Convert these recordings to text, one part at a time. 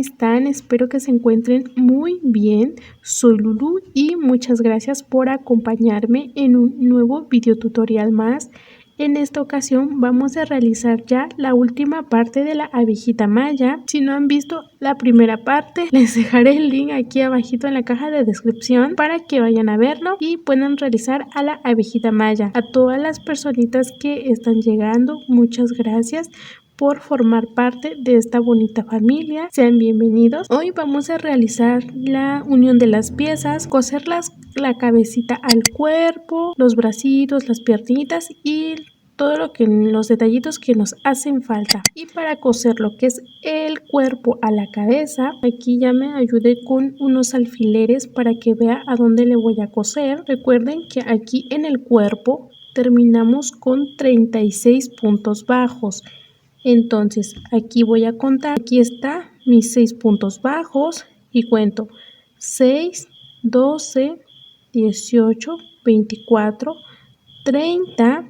están? Espero que se encuentren muy bien. Soy Lulu y muchas gracias por acompañarme en un nuevo video tutorial más. En esta ocasión vamos a realizar ya la última parte de la abejita maya. Si no han visto la primera parte, les dejaré el link aquí abajito en la caja de descripción para que vayan a verlo y puedan realizar a la abejita maya. A todas las personitas que están llegando, muchas gracias por formar parte de esta bonita familia. Sean bienvenidos. Hoy vamos a realizar la unión de las piezas, coser la cabecita al cuerpo, los bracitos, las piernitas y todo los detallitos que nos hacen falta. Y para coser lo que es el cuerpo a la cabeza, aquí ya me ayudé con unos alfileres para que vea a dónde le voy a coser. Recuerden que aquí en el cuerpo terminamos con 36 puntos bajos. Entonces aquí voy a contar, aquí está mis 6 puntos bajos y cuento 6, 12, 18, 24, 30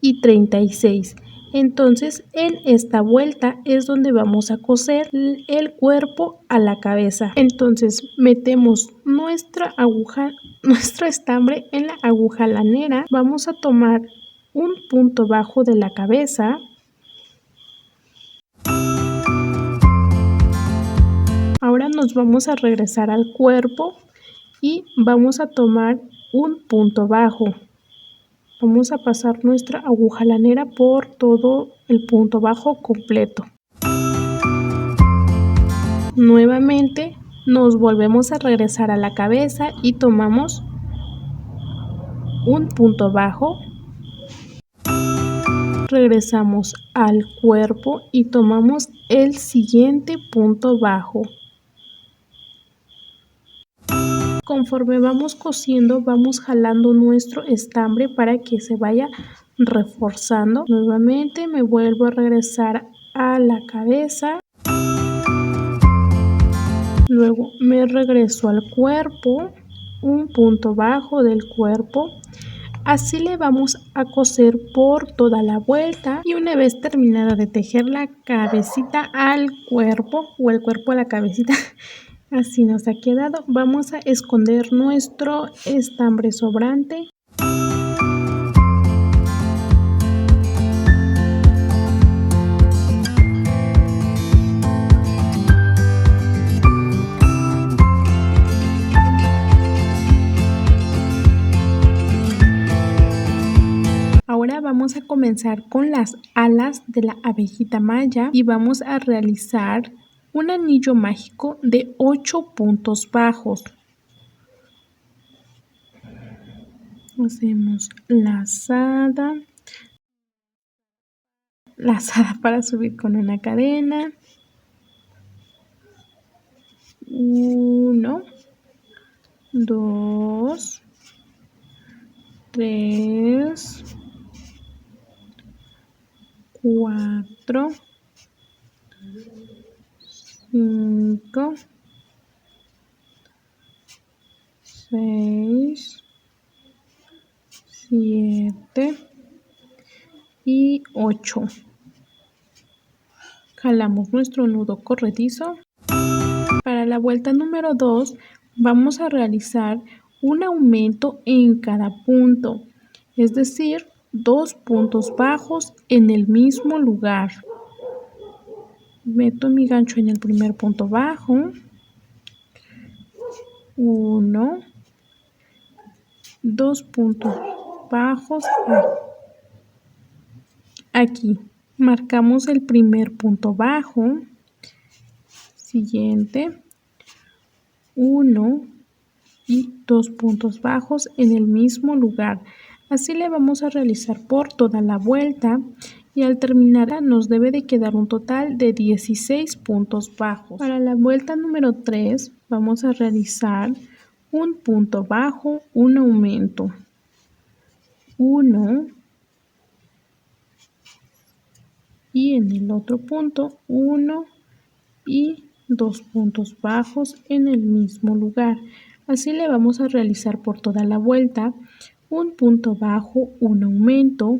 y 36. Entonces en esta vuelta es donde vamos a coser el cuerpo a la cabeza. Entonces metemos nuestra aguja, nuestro estambre en la aguja lanera. Vamos a tomar un punto bajo de la cabeza. Ahora nos vamos a regresar al cuerpo y vamos a tomar un punto bajo. Vamos a pasar nuestra aguja lanera por todo el punto bajo completo. Nuevamente nos volvemos a regresar a la cabeza y tomamos un punto bajo. Regresamos al cuerpo y tomamos el siguiente punto bajo. Conforme vamos cosiendo, vamos jalando nuestro estambre para que se vaya reforzando. Nuevamente me vuelvo a regresar a la cabeza. Luego me regreso al cuerpo, un punto bajo del cuerpo. Así le vamos a coser por toda la vuelta y una vez terminada de tejer la cabecita al cuerpo o el cuerpo a la cabecita, así nos ha quedado. Vamos a esconder nuestro estambre sobrante. Ahora vamos a comenzar con las alas de la abejita maya y vamos a realizar un anillo mágico de 8 puntos bajos. Hacemos lazada para subir con una cadena. 1, 2, 3, 4, 5, 6, 7 y 8. Jalamos nuestro nudo corredizo. Para la vuelta número 2 vamos a realizar un aumento en cada punto, es decir, 2 puntos bajos en el mismo lugar. Meto mi gancho en el primer punto bajo, 1, 2 puntos bajos aquí. Marcamos el primer punto bajo, siguiente, 1 y 2 puntos bajos en el mismo lugar. Así le vamos a realizar por toda la vuelta y al terminar nos debe de quedar un total de 16 puntos bajos. Para la vuelta número 3 vamos a realizar un punto bajo, un aumento, 1 y en el otro punto 1 y 2 puntos bajos en el mismo lugar. Así le vamos a realizar por toda la vuelta un punto bajo, un aumento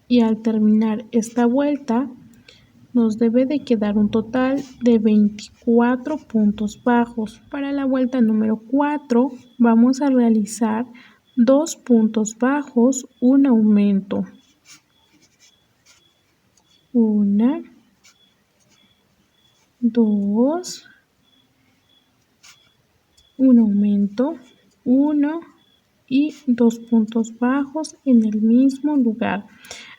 y al terminar esta vuelta nos debe de quedar un total de 24 puntos bajos. Para la vuelta número 4 vamos a realizar 2 puntos bajos, un aumento. 1, 2, un aumento, 1 y 2 puntos bajos en el mismo lugar.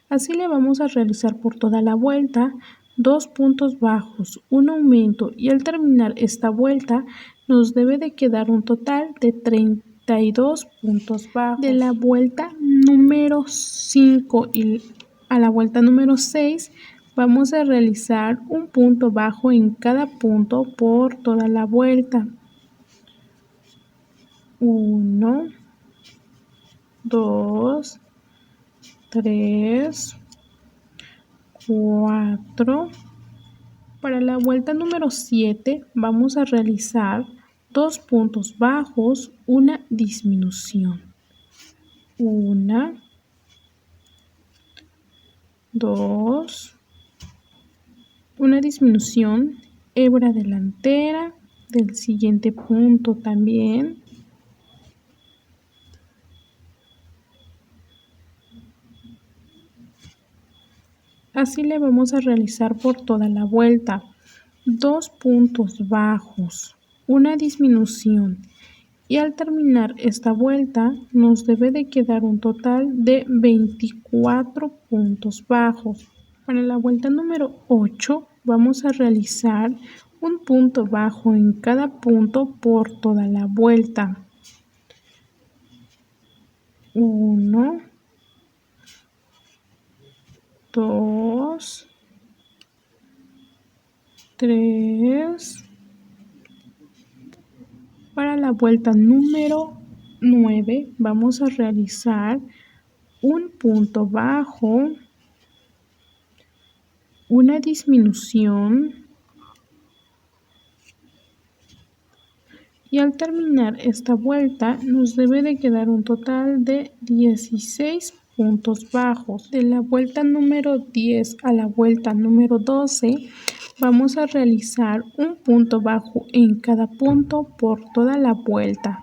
Así le vamos a realizar por toda la vuelta 2 puntos bajos, un aumento, y al terminar esta vuelta nos debe de quedar un total de 32 puntos bajos. De la vuelta número 5 y a la vuelta número 6 vamos a realizar un punto bajo en cada punto por toda la vuelta. 1, 2, 3, 4. Para la vuelta número 7 vamos a realizar 2 puntos bajos, una disminución. 1, 2, una disminución, hebra delantera del siguiente punto también. Así le vamos a realizar por toda la vuelta. 2 puntos bajos, una disminución, y al terminar esta vuelta nos debe de quedar un total de 24 puntos bajos. Para la vuelta número 8 vamos a realizar un punto bajo en cada punto por toda la vuelta. 1, 2, 3. Para la vuelta número 9 vamos a realizar un punto bajo, una disminución, y al terminar esta vuelta nos debe de quedar un total de 16 puntos bajos. De la vuelta número 10 a la vuelta número 12 vamos a realizar un punto bajo en cada punto por toda la vuelta.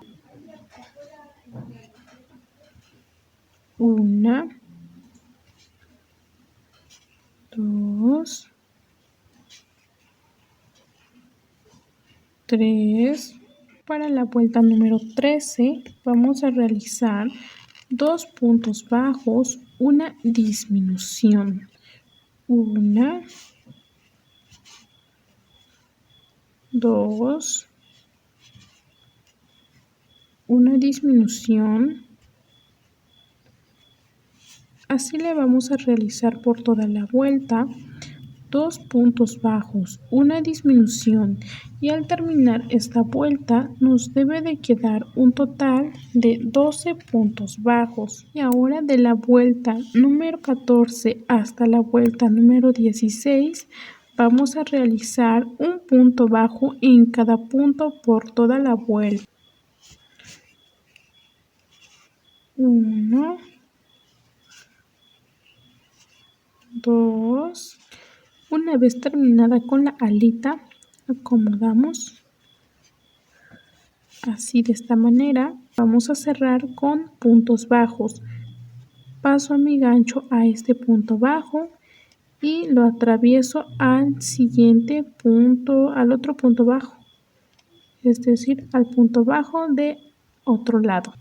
1, 2, 3. Para la vuelta número 13 vamos a realizar 2 puntos bajos, una disminución. 1, 2, una disminución. Así le vamos a realizar por toda la vuelta. 2 puntos bajos, una disminución, y al terminar esta vuelta nos debe de quedar un total de 12 puntos bajos. Y ahora de la vuelta número 14 hasta la vuelta número 16 vamos a realizar un punto bajo en cada punto por toda la vuelta. 1, 2. Una vez terminada con la alita, acomodamos así de esta manera. Vamos a cerrar con puntos bajos. Paso a mi gancho a este punto bajo y lo atravieso al siguiente punto, al otro punto bajo, es decir, al punto bajo de otro lado.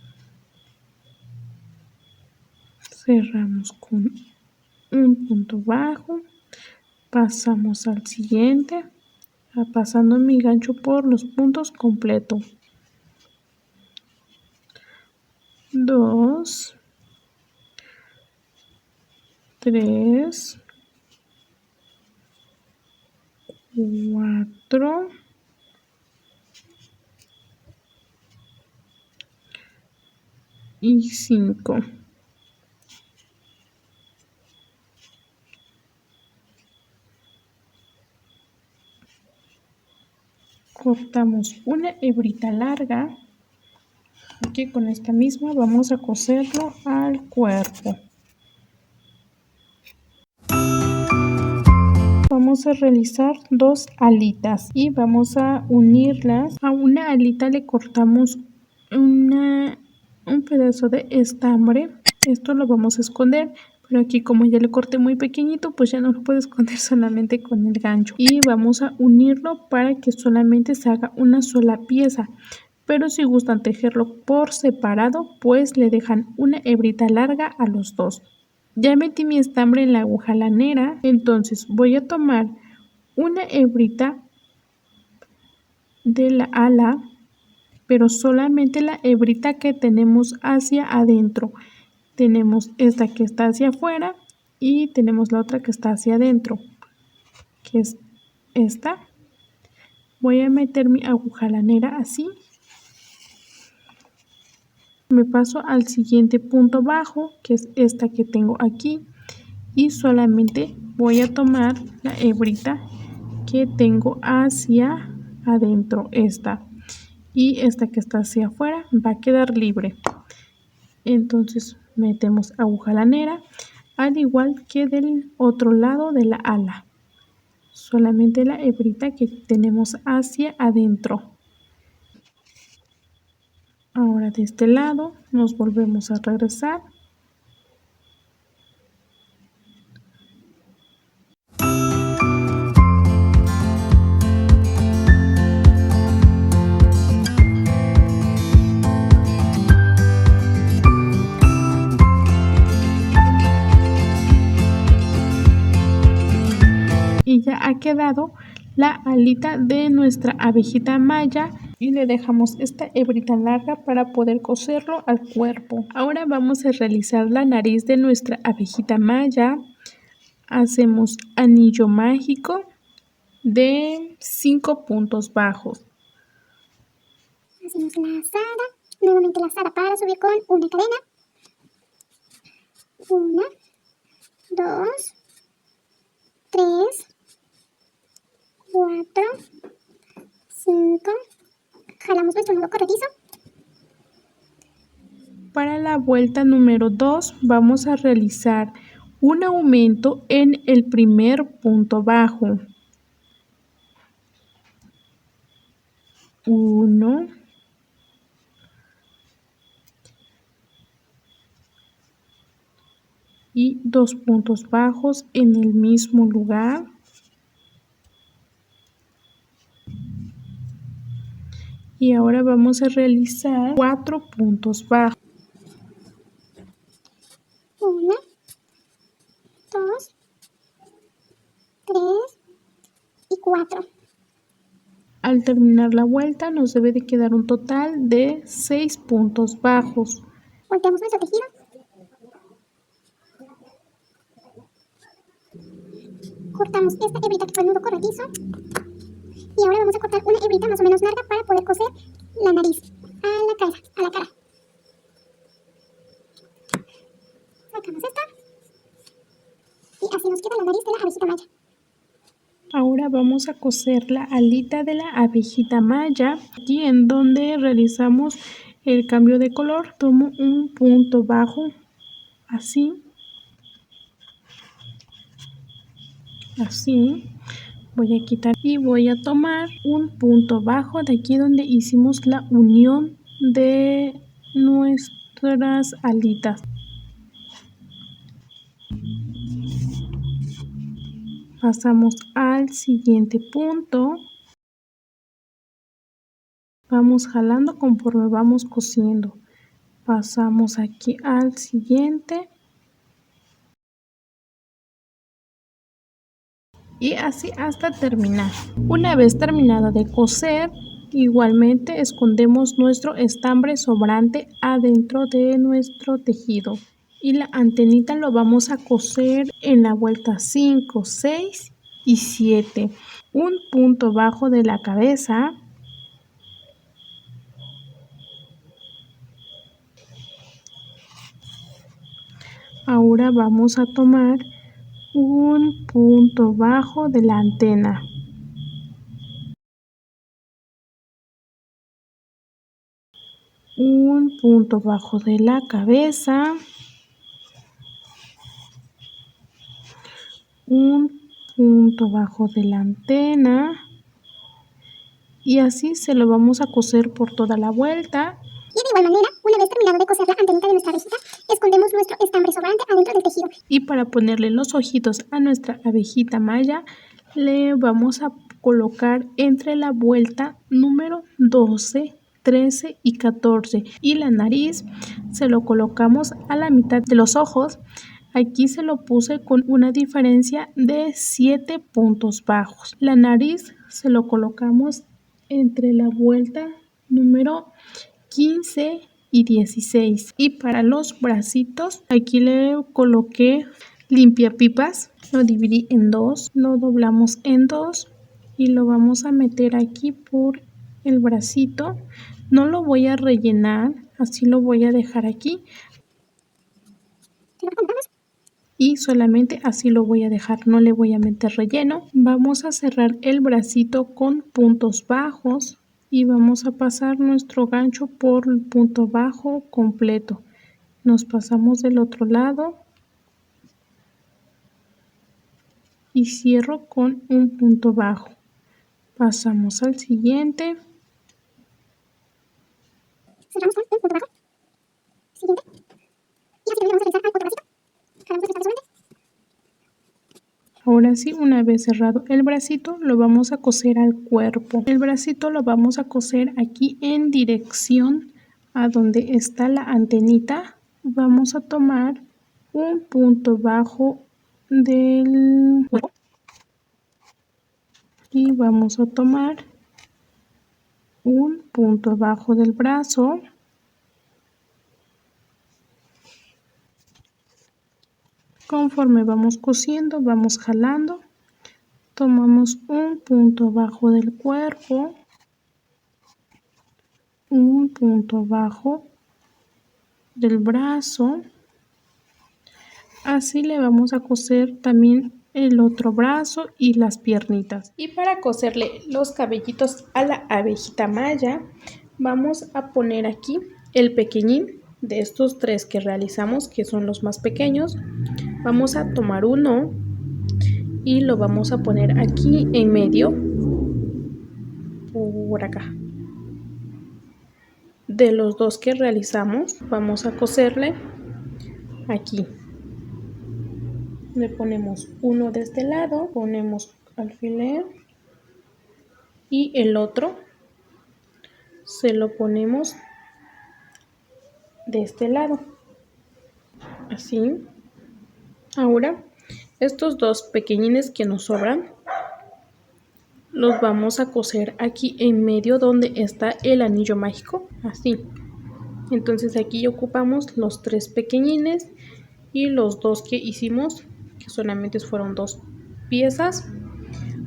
Cerramos con un punto bajo. Pasamos al siguiente, pasando mi gancho por los puntos completos. 2, 3, 4 y 5. Cortamos una hebrita larga y con esta misma vamos a coserlo al cuerpo. vamos a realizar dos alitas y vamos a unirlas. A una alita le cortamos un pedazo de estambre. Esto lo vamos a esconder, pero aquí como ya le corté muy pequeñito, pues ya no lo puedo esconder solamente con el gancho. Y vamos a unirlo para que solamente se haga una sola pieza. Pero si gustan tejerlo por separado, pues le dejan una hebrita larga a los dos. Ya metí mi estambre en la aguja lanera, entonces voy a tomar una hebrita de la ala, pero solamente la hebrita que tenemos hacia adentro. Tenemos esta que está hacia afuera y tenemos la otra que está hacia adentro, que es esta. Voy a meter mi aguja lanera así. Me paso al siguiente punto bajo, que es esta que tengo aquí, y solamente voy a tomar la hebrita que tengo hacia adentro, esta, y esta que está hacia afuera va a quedar libre. Entonces metemos aguja lanera, al igual que del otro lado de la ala, solamente la hebrita que tenemos hacia adentro. Ahora de este lado nos volvemos a regresar. Y ya ha quedado la alita de nuestra abejita maya y le dejamos esta hebrita larga para poder coserlo al cuerpo. Ahora vamos a realizar la nariz de nuestra abejita maya. Hacemos anillo mágico de 5 puntos bajos. Hacemos lazada, nuevamente lazada para subir con una cadena. 1, 2, 3, 4, 5. Jalamos nuestro nudo corredizo. Para la vuelta número 2 vamos a realizar un aumento en el primer punto bajo. 1, y 2 puntos bajos en el mismo lugar. Y ahora vamos a realizar 4 puntos bajos. 1, 2, 3 y 4. Al terminar la vuelta nos debe de quedar un total de 6 puntos bajos. Volteamos nuestro tejido. Cortamos esta hebrita que fue el nudo corredizo. Y ahora vamos a cortar una hebrita más o menos larga para poder coser la nariz a la cara. Sacamos esta. Y así nos queda la nariz de la abejita maya. Ahora vamos a coser la alita de la abejita maya. Aquí en donde realizamos el cambio de color, tomo un punto bajo, así. Voy a quitar y voy a tomar un punto bajo de aquí donde hicimos la unión de nuestras alitas. Pasamos al siguiente punto. Vamos jalando conforme vamos cosiendo. Pasamos aquí al siguiente. Y así hasta terminar. Una vez terminado de coser, igualmente escondemos nuestro estambre sobrante adentro de nuestro tejido. Y la antenita lo vamos a coser en la vuelta 5, 6 y 7. Un punto bajo de la cabeza. Ahora vamos a tomar un punto bajo de la antena. Un punto bajo de la cabeza. Un punto bajo de la antena y así se lo vamos a coser por toda la vuelta. Y de igual manera, una vez terminado de coser la antenita de nuestra abejita, escondemos nuestro estambre sobrante adentro del tejido. Y para ponerle los ojitos a nuestra abejita maya, le vamos a colocar entre la vuelta número 12, 13 y 14. Y la nariz se lo colocamos a la mitad de los ojos. Aquí se lo puse con una diferencia de 7 puntos bajos. La nariz se lo colocamos entre la vuelta número 15 y 16. Y para los bracitos, aquí le coloqué limpiapipas. Lo dividí en dos, lo doblamos en dos y lo vamos a meter aquí por el bracito. No lo voy a rellenar, así lo voy a dejar aquí. Y solamente así lo voy a dejar, no le voy a meter relleno. Vamos a cerrar el bracito con puntos bajos y vamos a pasar nuestro gancho por el punto bajo completo. Nos pasamos del otro lado y cierro con un punto bajo. Pasamos al siguiente. Cerramos con un punto bajo. Siguiente. Y así lo vamos a realizar al otro bracito. Jalamos nuestra sobrante. Ahora sí, una vez cerrado el bracito, lo vamos a coser al cuerpo. El bracito lo vamos a coser aquí en dirección a donde está la antenita. Vamos a tomar un punto bajo del cuerpo y vamos a tomar un punto bajo del brazo. Conforme vamos cosiendo, vamos jalando. Tomamos un punto bajo del cuerpo, un punto bajo del brazo. Así le vamos a coser también el otro brazo y las piernitas. Y para coserle los cabellitos a la abejita maya, vamos a poner aquí el pequeñín de estos tres que realizamos, que son los más pequeños. Vamos a tomar uno y lo vamos a poner aquí en medio, por acá. De los dos que realizamos, vamos a coserle aquí. Le ponemos uno de este lado, ponemos alfiler y el otro se lo ponemos de este lado, así. Ahora estos dos pequeñines que nos sobran los vamos a coser aquí en medio donde está el anillo mágico, así. Entonces aquí ocupamos los tres pequeñines y los dos que hicimos, que solamente fueron dos piezas.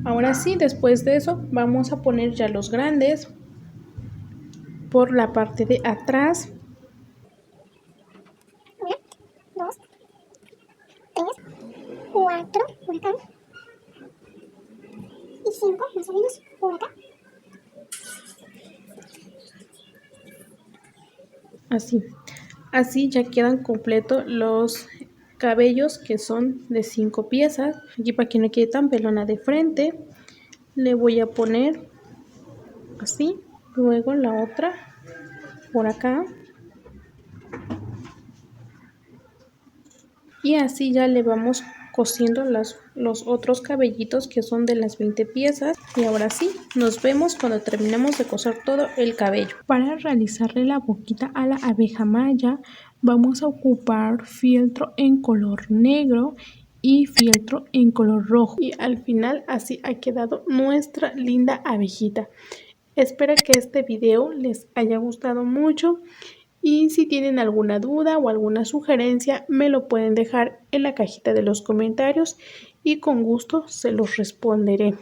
Ahora sí, después de eso vamos a poner ya los grandes por la parte de atrás. 1, 2, 3, 4 por acá y 5 más o menos por acá. Así ya quedan completos los cabellos, que son de 5 piezas. Aquí, para que no quede tan pelona de frente, le voy a poner así, luego la otra por acá y así ya le vamos cosiendo los otros cabellitos, que son de las 20 piezas. Y ahora sí, nos vemos cuando terminemos de coser todo el cabello. Para realizarle la boquita a la abeja maya, vamos a ocupar fieltro en color negro y fieltro en color rojo. Y al final así ha quedado nuestra linda abejita. Espero que este video les haya gustado mucho. Y si tienen alguna duda o alguna sugerencia, me lo pueden dejar en la cajita de los comentarios y con gusto se los responderé.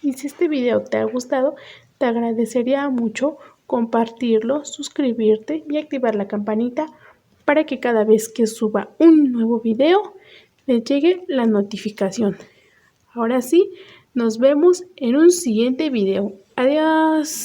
Y si este video te ha gustado, te agradecería mucho compartirlo, suscribirte y activar la campanita para que cada vez que suba un nuevo video les llegue la notificación. Ahora sí, nos vemos en un siguiente video. Adiós.